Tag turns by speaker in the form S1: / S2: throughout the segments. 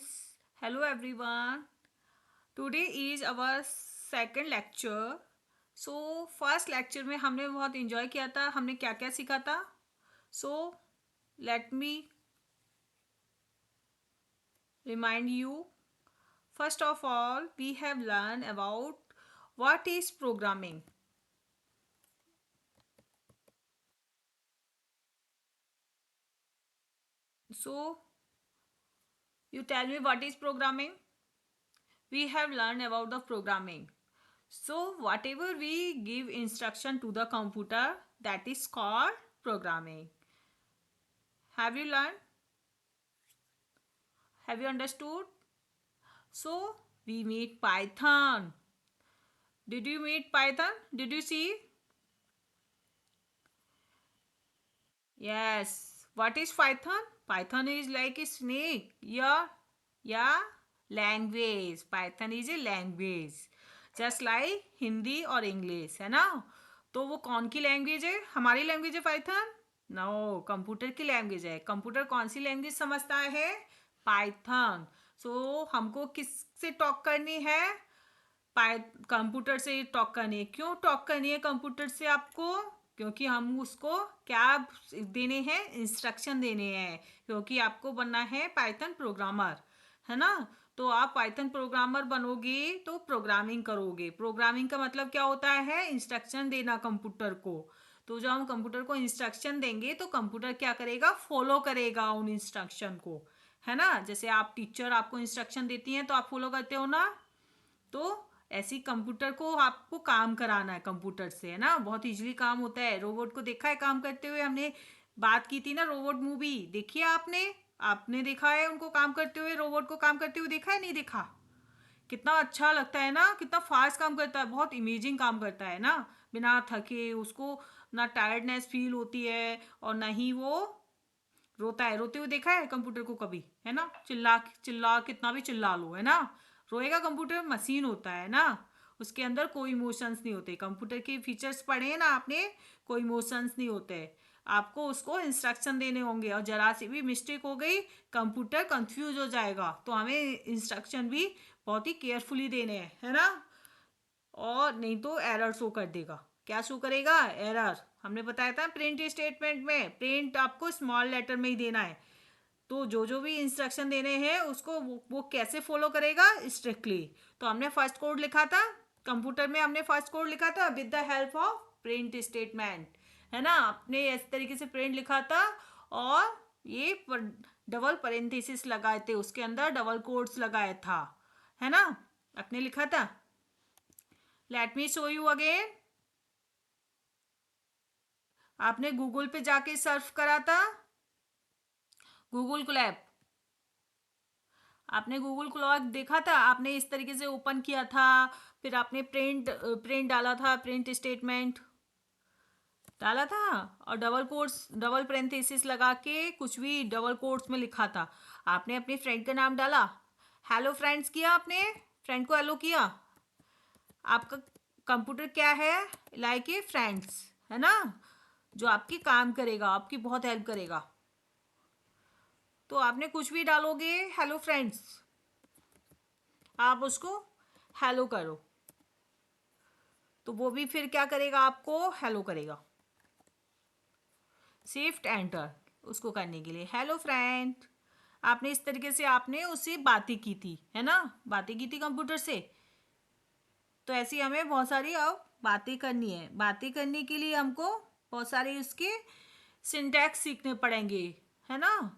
S1: friends. Hello everyone. Today is our second lecture. So first lecture में हमने बहुत enjoy किया था. हमने क्या क्या सीखा था? So let me remind you. First of all, we have learned about what is programming. So you tell me what is programming? We have learned about the programming. So whatever we give instruction to the computer, that is called programming. Have you learned? Have you understood? So we meet Python. Did you meet Python? Did you see? Yes. What is Python? Python is like a snake. Yeah, language. Python is a language. Just like Hindi और English है ना. तो वो कौन की language है? हमारी language है पाइथन? नो, कंप्यूटर की लैंग्वेज है. कंप्यूटर कौन सी लैंग्वेज समझता है? पाइथन. सो हमको किससे टॉक करनी है? कंप्यूटर से टॉक करनी है. क्यों टॉक करनी है कंप्यूटर से आपको? क्योंकि हम उसको क्या देने हैं? इंस्ट्रक्शन देने हैं. क्योंकि आपको बनना है पाइथन प्रोग्रामर, है ना. तो आप पाइथन प्रोग्रामर बनोगे तो प्रोग्रामिंग करोगे. प्रोग्रामिंग का मतलब क्या होता है? इंस्ट्रक्शन देना कंप्यूटर को. तो जब हम कंप्यूटर को इंस्ट्रक्शन देंगे तो कंप्यूटर क्या करेगा? फॉलो करेगा उन इंस्ट्रक्शन को, है ना. जैसे आप टीचर आपको इंस्ट्रक्शन देती हैं तो आप फॉलो करते हो ना. तो ऐसी कंप्यूटर को आपको काम कराना है कंप्यूटर से, है ना. बहुत इजीली काम होता है. रोबोट को देखा है काम करते हुए? हमने बात की थी ना, रोबोट मूवी देखी है आपने? आपने देखा है उनको काम करते हुए? रोबोट को काम करते हुए देखा है? नहीं देखा? कितना अच्छा लगता है ना, कितना फास्ट काम करता है, बहुत इमेजिंग काम करता है ना. बिना थके उसको ना टायर्डनेस फील होती है और ना ही वो रोता है. रोते हुए देखा है कंप्यूटर को कभी? है ना. चिल्ला चिल्ला कितना भी चिल्ला लो, है ना. रोएगा कंप्यूटर? मशीन होता है ना. उसके अंदर कोई इमोशंस नहीं होते. कंप्यूटर के फीचर्स पढ़े हैं ना आपने? कोई इमोशंस नहीं होते. आपको उसको इंस्ट्रक्शन देने होंगे और जरा सी भी मिस्टेक हो गई कंप्यूटर कंफ्यूज हो जाएगा. तो हमें इंस्ट्रक्शन भी बहुत ही केयरफुली देने हैं, है ना. और नहीं तो एरर शो कर देगा. क्या शो करेगा? एरर. हमने बताया था प्रिंट स्टेटमेंट में, प्रिंट आपको स्मॉल लेटर में ही देना है. तो जो जो भी इंस्ट्रक्शन देने हैं उसको वो कैसे फॉलो करेगा? स्ट्रिक्टली. तो हमने फर्स्ट कोड लिखा था कंप्यूटर में, हमने फर्स्ट कोड लिखा था with the help of print statement, है ना. आपने इस तरीके से प्रिंट लिखा था और ये डबल पैरेंथेसिस लगाए थे, उसके अंदर डबल कोट्स लगाया था, है ना. आपने लिखा था. Let me show you again. आपने गूगल पे जाके सर्च करा था, गूगल क्लैप. आपने गूगल क्लॉक देखा था? आपने इस तरीके से ओपन किया था, फिर आपने प्रिंट प्रिंट डाला था, प्रिंट स्टेटमेंट डाला था और डबल कोट्स डबल पेरेंथेसिस लगा के कुछ भी डबल कोट्स में लिखा था. आपने अपने फ्रेंड का नाम डाला, हेलो फ्रेंड्स किया आपने, फ्रेंड को हेलो किया. आपका कंप्यूटर क्या है? लाइक ए फ्रेंड्स, है ना, जो आपकी काम करेगा, आपकी बहुत हेल्प करेगा. तो आपने कुछ भी डालोगे, हेलो फ्रेंड्स, आप उसको हेलो करो तो वो भी फिर क्या करेगा? आपको हेलो करेगा. शिफ्ट एंटर उसको करने के लिए, हेलो फ्रेंड. आपने इस तरीके से आपने उससे बातें की थी, है ना, बातें की थी कंप्यूटर से. तो ऐसी हमें बहुत सारी अब बातें करनी है. बातें करने के लिए हमको बहुत सारे उसके सिंटैक्स सीखने पड़ेंगे, है ना.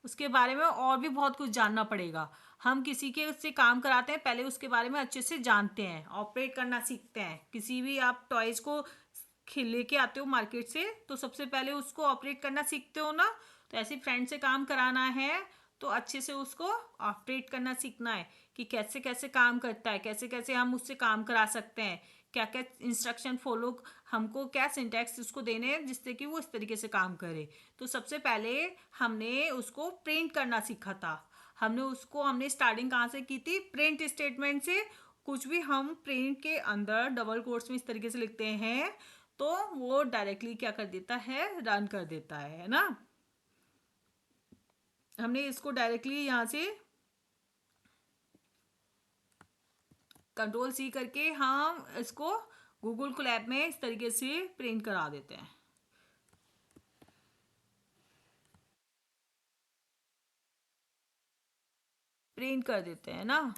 S1: उसके बारे में और भी बहुत कुछ जानना पड़ेगा. हम किसी के उससे काम कराते हैं पहले उसके बारे में अच्छे से जानते हैं, ऑपरेट करना सीखते हैं. किसी भी आप टॉयज को लेके आते हो मार्केट से तो सबसे पहले उसको ऑपरेट करना सीखते हो ना. तो ऐसे फ्रेंड से काम कराना है तो अच्छे से उसको ऑपरेट करना सीखना है कि कैसे कैसे काम करता है, कैसे कैसे हम उससे काम करा सकते हैं, क्या क्या इंस्ट्रक्शन फॉलो, हमको क्या सिंटैक्स उसको देने हैं जिससे कि वो इस तरीके से काम करे. तो सबसे पहले हमने उसको प्रिंट करना सीखा था. हमने स्टार्टिंग कहाँ से की थी? प्रिंट स्टेटमेंट से. कुछ भी हम प्रिंट के अंदर डबल कोट्स में इस तरीके से लिखते हैं तो वो डायरेक्टली क्या कर देता है? रन कर देता है ना. हमने इसको डायरेक्टली यहाँ से कंट्रोल सी करके हम इसको गूगल कोलैब में इस तरीके से प्रिंट करा देते हैं। प्रिंट कर देते हैं ना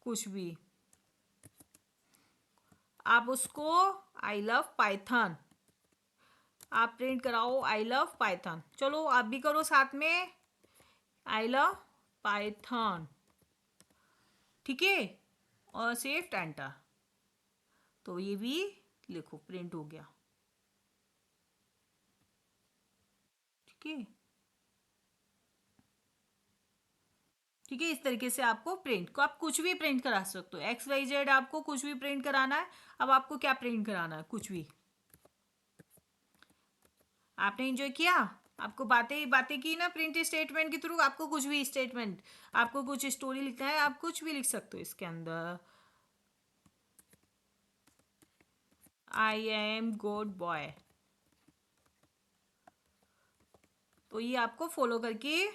S1: कुछ भी। आप उसको आई लव पाइथन आप प्रिंट कराओ, आई लव पाइथन। चलो आप भी करो साथ में, आई लव पाइथन, ठीक है, और सेव एंटर। तो ये भी लिखो, प्रिंट हो गया, ठीक है। ठीक है, इस तरीके से आपको प्रिंट को आप कुछ भी प्रिंट करा सकते हो। एक्स वाई जेड आपको कुछ भी प्रिंट कराना है। अब आपको क्या प्रिंट कराना है, कुछ भी। आपने एंजॉय किया, आपको बातें बातें की ना प्रिंट स्टेटमेंट के थ्रू। आपको कुछ भी स्टेटमेंट, आपको कुछ स्टोरी लिखना है, आप कुछ भी लिख सकते हो इसके अंदर। आई एम गुड बॉय, तो ये आपको फॉलो करके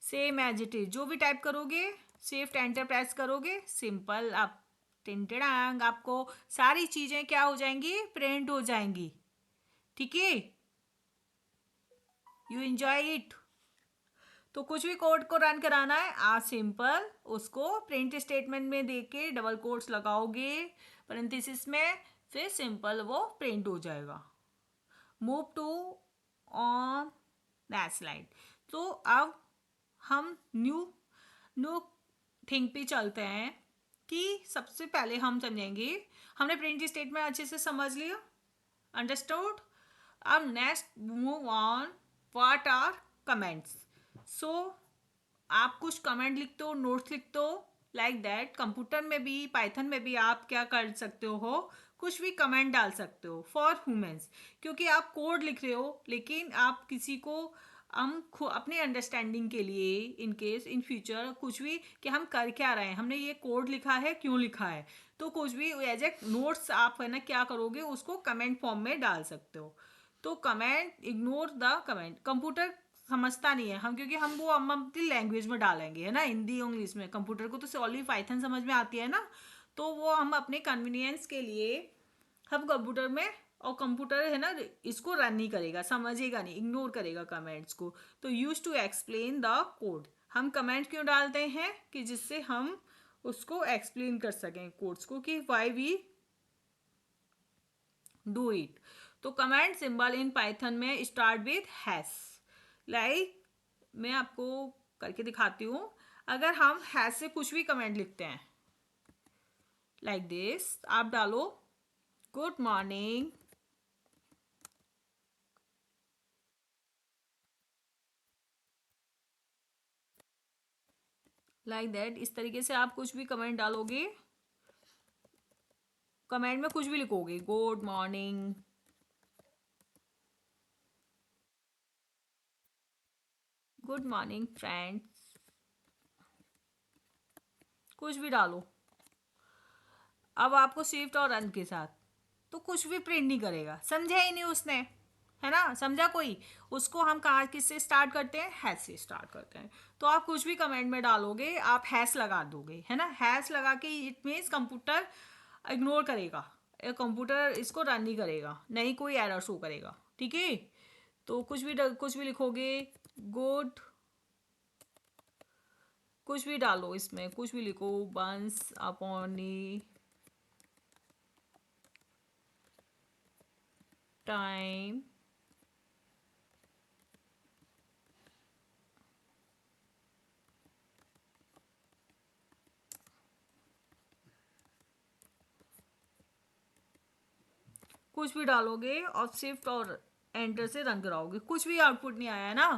S1: सेम एज इट इज जो भी टाइप करोगे, शिफ्ट एंटर प्रेस करोगे, सिंपल आप टिंटडांग आपको सारी चीजें क्या हो जाएंगी, प्रिंट हो जाएंगी, ठीक है। You enjoy it. तो कुछ भी कोड को रन कराना है, आप सिंपल उसको प्रिंट स्टेटमेंट में देख के डबल कोट्स लगाओगे पैरेंथेसिस में, फिर सिंपल वो प्रिंट हो जाएगा। Move to on that slide. तो अब हम न्यू न्यू थिंग पे चलते हैं कि सबसे पहले हम समझेंगे, हमने प्रिंट स्टेटमेंट अच्छे से समझ लिया, अंडरस्टूड। अब next move on, what are comments. So आप कुछ कमेंट लिखते हो, नोट्स लिखते हो, लाइक दैट। कंप्यूटर में भी पाइथन में भी आप क्या कर सकते हो, कुछ भी कमेंट डाल सकते हो फॉर ह्यूमंस, क्योंकि आप कोड लिख रहे हो, लेकिन आप किसी को हम अपने अंडरस्टैंडिंग के लिए इन केस इन फ्यूचर कुछ भी कि हम कर क्या रहे हैं, हमने ये कोड लिखा है, क्यों लिखा है, तो कुछ भी एज ए नोट्स आप है ना क्या करोगे, उसको कमेंट फॉर्म में डाल सकते हो। तो comment, ignore the comment. Computer समझता नहीं है हम, क्योंकि हम अपनी लैंग्वेज में डालेंगे, है ना, हिंदी इंग्लिश में। कंप्यूटर को तो ओनली पाइथन समझ में आती है ना, तो वो हम अपने कन्वीनियंस के लिए हम कंप्यूटर में, और कंप्यूटर है ना इसको रन नहीं करेगा, समझेगा नहीं, इग्नोर करेगा कमेंट्स को। तो use to explain the code, हम कमेंट क्यों डालते हैं कि जिससे हम उसको एक्सप्लेन कर सकें कोड्स को कि वाई वी डू इट। तो कमेंट सिंबल इन पाइथन में स्टार्ट विथ हैश। लाइक मैं आपको करके दिखाती हूँ। अगर हम हैश से कुछ भी कमेंट लिखते हैं, लाइक दिस, आप डालो गुड मॉर्निंग, लाइक दैट। इस तरीके से आप कुछ भी कमेंट डालोगे, कमेंट में कुछ भी लिखोगे, good morning, good morning friends, कुछ भी डालो। अब आपको शिफ्ट और रन के साथ तो कुछ भी प्रिंट नहीं करेगा, समझा ही नहीं उसने, है ना, समझा कोई। उसको हम कहाँ किससे स्टार्ट करते हैं, हैश से स्टार्ट करते हैं। तो आप कुछ भी कमेंट में डालोगे, आप हैश लगा दोगे, है ना, हैश लगा के इट मीन्स कंप्यूटर इग्नोर करेगा, कंप्यूटर इसको रन नहीं करेगा, नहीं कोई एरर शो करेगा, ठीक है। तो कुछ भी लिखोगे, गुड, कुछ भी डालो इसमें, कुछ भी लिखो, वंस अपॉन ए टाइम, कुछ भी डालोगे और शिफ्ट और एंटर से रन कराओगे, कुछ भी आउटपुट नहीं आया है ना,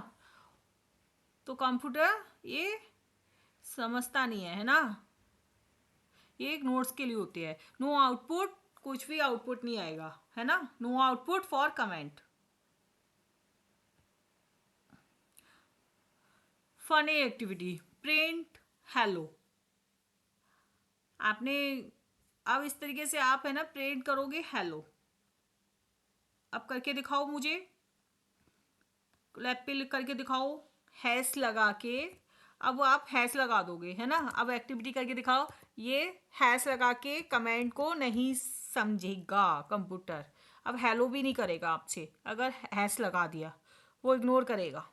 S1: तो कंप्यूटर ये समझता नहीं है ना। ये एक नोट्स के लिए होती है, नो आउटपुट, कुछ भी आउटपुट नहीं आएगा, है ना, no output for comment. Funny activity, print hello. आपने अब इस तरीके से आप है ना प्रिंट करोगे हेलो। अब करके दिखाओ मुझे, लैप पे लिख करके दिखाओ, हैश लगा के अब आप हैश लगा दोगे, है ना। अब एक्टिविटी करके दिखाओ। ये हैश लगा के कमेंट को नहीं समझेगा कंप्यूटर। अब हेलो भी नहीं करेगा आपसे अगर हैश लगा दिया, वो इग्नोर करेगा।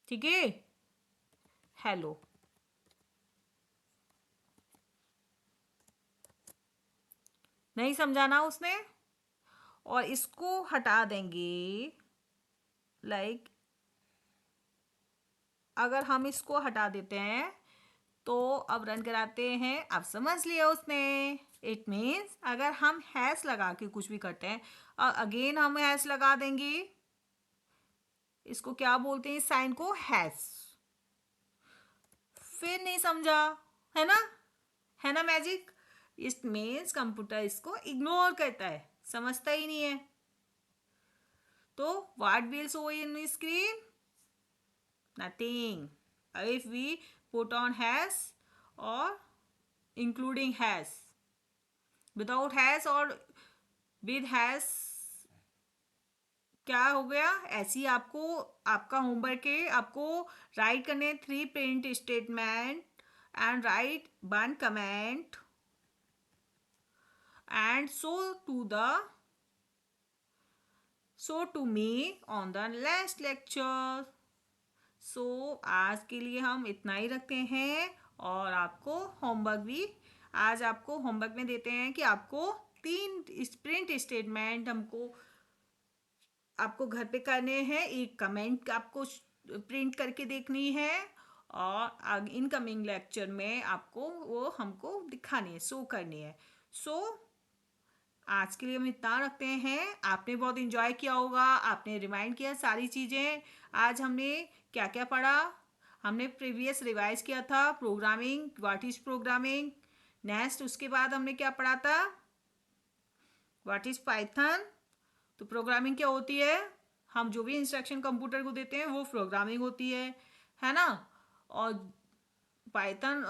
S1: ठीक है, हेलो। नहीं समझाना उसने। और इसको हटा देंगे। लाइक अगर हम इसको हटा देते हैं तो अब रन कराते हैं। अब समझ लिया उसने। इट मीन्स अगर हम हैश लगा के कुछ भी करते हैं और अगेन हम हैश लगा देंगे, इसको क्या बोलते हैं, इस साइन को हैश। फिर नहीं समझा, है ना, है ना मैजिक। इट मीन्स कंप्यूटर इसको इग्नोर करता है, समझता ही नहीं है। तो what will show in screen? Nothing if we put on hash or including hash, without hash और with hash क्या हो गया। ऐसे ही आपको आपका होमवर्क है, आपको राइट करने 3 print statement and right 1 comment and show to me on the next lecture. सो आज के लिए हम इतना ही रखते हैं। और आपको होमवर्क भी आज आपको होमवर्क में देते हैं कि आपको 3 प्रिंट स्टेटमेंट हमको आपको घर पे करने हैं। एक कमेंट आपको प्रिंट करके देखनी है और इनकमिंग लेक्चर में आपको वो हमको दिखानी है, शो करनी है। सो आज के लिए हम इतना रखते हैं। आपने बहुत इंजॉय किया होगा, आपने रिमाइंड किया सारी चीज़ें। आज हमने क्या क्या पढ़ा? हमने प्रीवियस रिवाइज किया था programming, what is programming. Next उसके बाद हमने क्या पढ़ा था? What is Python. तो प्रोग्रामिंग क्या होती है? हम जो भी इंस्ट्रक्शन कंप्यूटर को देते हैं वो प्रोग्रामिंग होती है ना। और पाइथन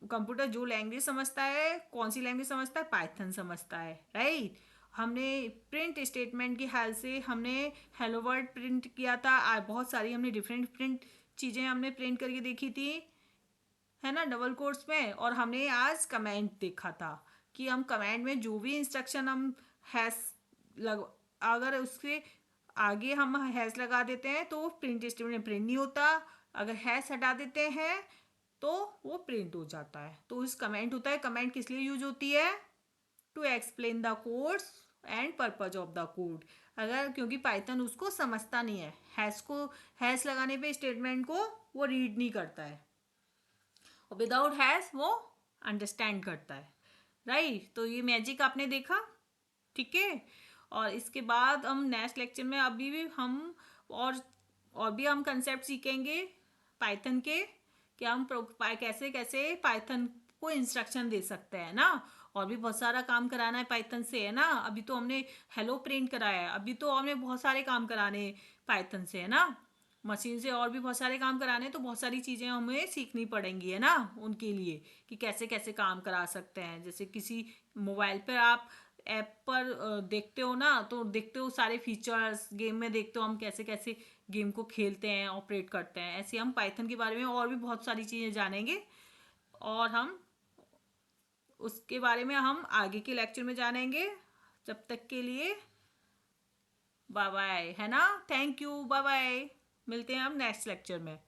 S1: कंप्यूटर जो लैंग्वेज समझता है, कौन सी लैंग्वेज समझता है? पाइथन समझता है, राइट। हमने प्रिंट स्टेटमेंट की हेल्प से हमने हेलो वर्ड प्रिंट किया था। बहुत सारी हमने डिफरेंट प्रिंट चीज़ें हमने प्रिंट करके देखी थी, है ना, डबल कोट्स में। और हमने आज कमेंट देखा था कि हम कमेंट में जो भी इंस्ट्रक्शन हम हैश लग अगर उसके आगे हम हैश लगा देते हैं तो प्रिंट स्टेटमेंट में प्रिंट नहीं होता। अगर हैश हटा देते हैं तो वो प्रिंट हो जाता है। तो इस कमेंट होता है। कमेंट किस लिए यूज होती है? To explain the codes and purpose of the code. अगर क्योंकि पाइथन उसको समझता नहीं है, हैश लगाने पे स्टेटमेंट को वो रीड नहीं करता है, और विदाउट हैश वो अंडरस्टैंड करता है, राइट। तो ये मैजिक आपने देखा, ठीक है। और इसके बाद हम नेक्स्ट लेक्चर में अभी भी हम और भी हम कंसेप्ट सीखेंगे पाइथन के, कि हम कैसे कैसे पाइथन को इंस्ट्रक्शन दे सकते हैं ना। और भी बहुत सारा काम कराना है पाइथन से, है ना। अभी तो हमने हेलो प्रिंट कराया है, अभी तो हमने बहुत सारे काम कराने पाइथन से, है ना। मशीन से और भी बहुत सारे काम कराने, तो बहुत सारी चीज़ें हमें सीखनी पड़ेंगी, है ना, उनके लिए कि कैसे कैसे काम करा सकते हैं। जैसे किसी मोबाइल पर आप ऐप पर देखते हो ना, तो देखते हो सारे फीचर्स, गेम में देखते हो हम कैसे कैसे गेम को खेलते हैं, ऑपरेट करते हैं। ऐसे हम पाइथन के बारे में और भी बहुत सारी चीज़ें जानेंगे। और हम उसके बारे में हम आगे के लेक्चर में जानेंगे। जब तक के लिए बाय बाय, है ना। Thank you, bye bye. मिलते हैं हम नेक्स्ट लेक्चर में।